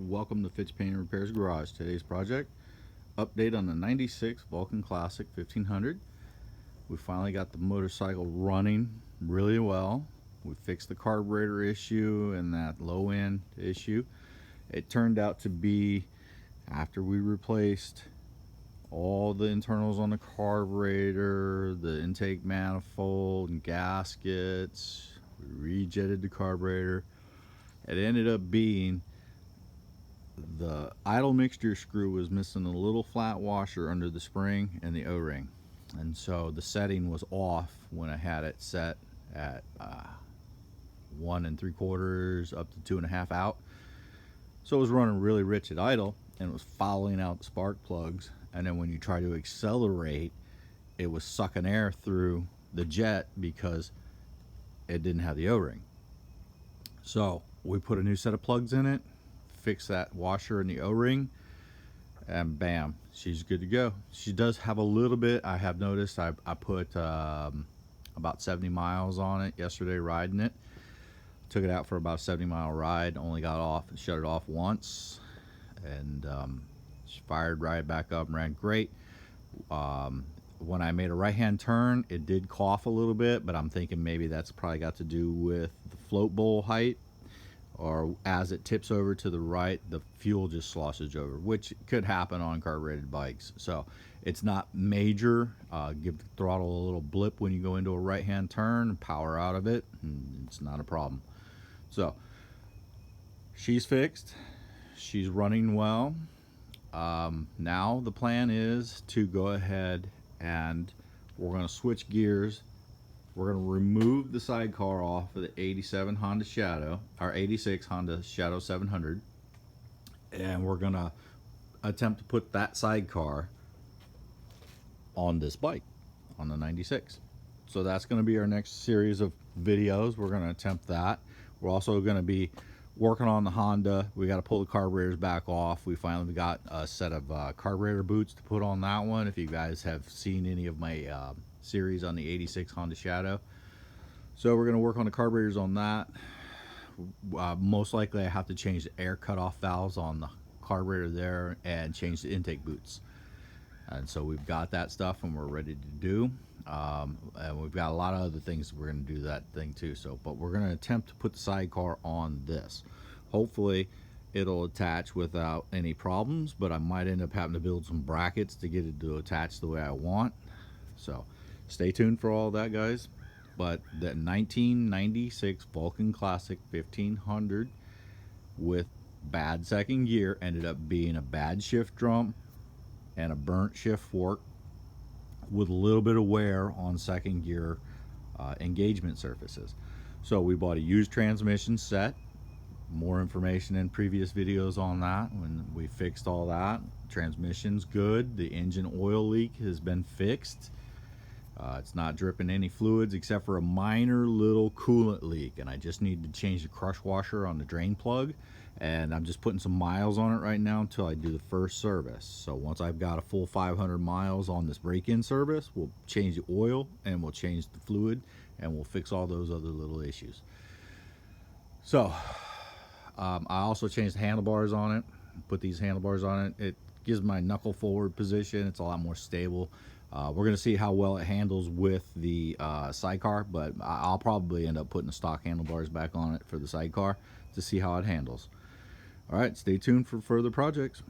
Welcome to Fitch Paint and Repairs Garage. Today's project, update on the 96 Vulcan Classic 1500. We finally got the motorcycle running really well. We fixed the carburetor issue and that low end issue. It turned out to be, after we replaced all the internals on the carburetor, the intake manifold and gaskets, we rejetted the carburetor. It ended up being the idle mixture screw was missing a little flat washer under the spring and the O-ring, and so the setting was off when I had it set at 1 3/4 up to 2.5 out. So it was running really rich at idle and it was fouling out the spark plugs, and then when you try to accelerate it was sucking air through the jet because it didn't have the O-ring. So we put a new set of plugs in it, fix that washer and the O-ring, and bam, she's good to go. She does have a little bit, I have noticed, I put about 70 miles on it yesterday riding it. Took it out for about a 70-mile ride, only got off and shut it off once, and she fired right back up and ran great. When I made a right-hand turn, it did cough a little bit, but I'm thinking maybe that's probably got to do with the float bowl height, or as it tips over to the right, the fuel just sloshes over, which could happen on carbureted bikes. So it's not major. Give the throttle a little blip when you go into a right-hand turn, power out of it, and it's not a problem. So she's fixed, she's running well. Now the plan is to go ahead and we're going to switch gears. We're going to remove the sidecar off of the 87 Honda Shadow, or 86 Honda Shadow 700, and we're going to attempt to put that sidecar on this bike, on the 96. So that's going to be our next series of videos. We're going to attempt that. We're also going to be working on the Honda. We got to pull the carburetors back off. We finally got a set of carburetor boots to put on that one. If you guys have seen any of my series on the 86 Honda Shadow. So we're going to work on the carburetors on that. Most likely I have to change the air cutoff valves on the carburetor there and change the intake boots. And so we've got that stuff and we're ready to do. And we've got a lot of other things we're going to do that thing too. So, but we're going to attempt to put the sidecar on this. Hopefully it'll attach without any problems, but I might end up having to build some brackets to get it to attach the way I want. So stay tuned for all that, guys. But that 1996 Vulcan Classic 1500 with bad second gear ended up being a bad shift drum and a burnt shift fork with a little bit of wear on second gear engagement surfaces. So we bought a used transmission set. More information in previous videos on that when we fixed all that. Transmission's good. The engine oil leak has been fixed. It's not dripping any fluids except for a minor little coolant leak, and I just need to change the crush washer on the drain plug, and I'm just putting some miles on it right now until I do the first service. So once I've got a full 500 miles on this break-in service, we'll change the oil and we'll change the fluid and we'll fix all those other little issues. So I also changed the handlebars on it, put these handlebars on it. It gives my knuckle forward position. It's a lot more stable. We're going to see how well it handles with the sidecar, but I'll probably end up putting the stock handlebars back on it for the sidecar to see how it handles. All right, stay tuned for further projects.